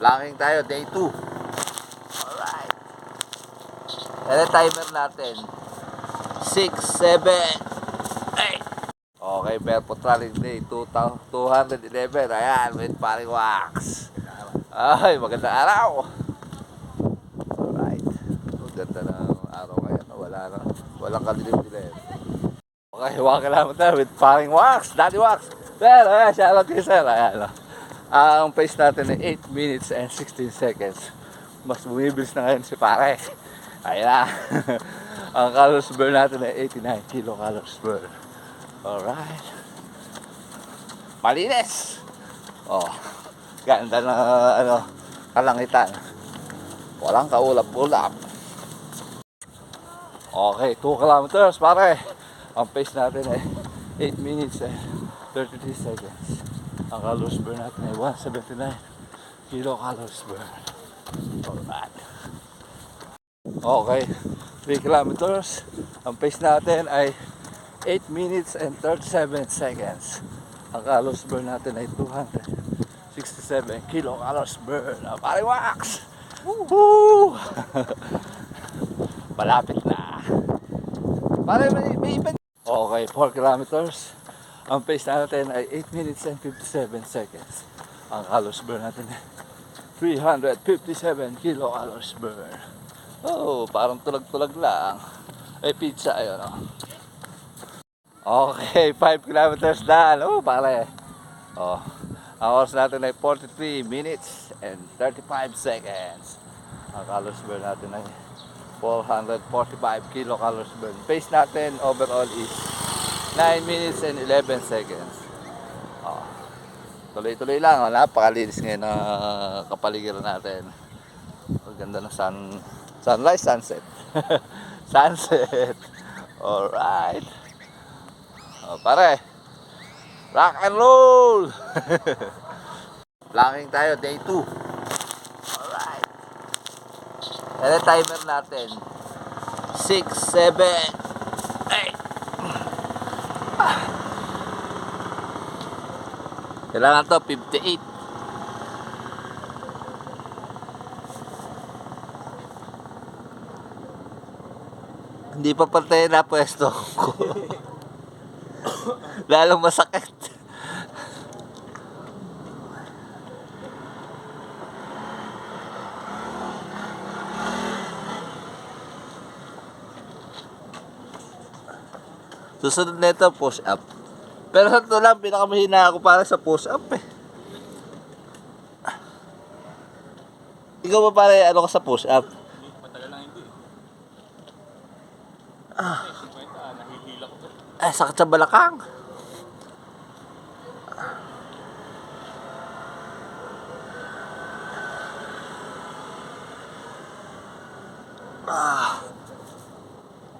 Planking tayo, day 2. Alright. Yan ang timer natin. 6, 7, 8. Okay, barefoot running day 211. Ayan, with paring wax. Ay, magandang araw. Alright. Maganda ng araw kaya. Walang kalilim-dilim. Okay, 1 kilometer with paring wax. Daddy wax. Sir, ayan, shoutout kayo sir. Ayan, ang pace natin ay 8 minutes and 16 seconds. Mas bumibilis na ngayon si pare. Ayan na. Ang calories burn natin ay 89 kilocalories burn. Alright. Malinis. Oh, ganda na kalangitan. Walang kaulap-ulap. Okay, 2 kilometers pare. Ang pace natin ay 8 minutes and 33 seconds. Ang calories burn natin ay 179 kilocalories burn. Alright. Okay, 3 kilometers. Ang pace natin ay 8 minutes and 37 seconds. Ang calories burn natin ay 267 kilocalories burn. Paring wax! Woo! Malapit na. Pare, may iba. Okay, 4 kilometers. Ang pace natin ay 8 minutes and 57 seconds. Ang calories burn natin ay 357 kilocalories burn. Oh, parang tulag-tulag lang. Ay, pizza, ayun o. Okay, 5 kilometers na. Oh, pare. Oh, ang oras natin ay 43 minutes and 35 seconds. Ang calories burn natin ay 445 kilocalories burn. Pace natin overall is 9 minutes and 11 seconds. Oh, tuloy-tuloy lang. Napakalinis ngayon ng kapaligiran natin. Ang ganda ng sunrise, sunset. Sunset. Alright. Oh, pare. Rock and roll. Planking tayo, day 2. Alright. Yan ang timer natin. 6, 7, 8. Kailangan to 58. Hindi pa pantay na pwesto ko. Lalong masakit. Susunod na ito, push up. Pero sa ito lang, pinakamahina ako para sa push up eh. Ikaw ba pare, ano ka sa push up? Matagal lang hindi. Ah. 50, nahihila ko to. Eh, sakit sa balakang.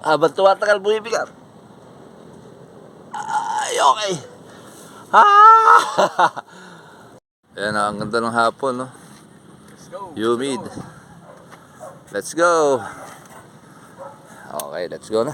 Habang tumatagal mo ibigat. Ay, okay. Ayan na, ang ganda ng hapon, no? Let's go. Humid. Let's go. Okay, let's go na.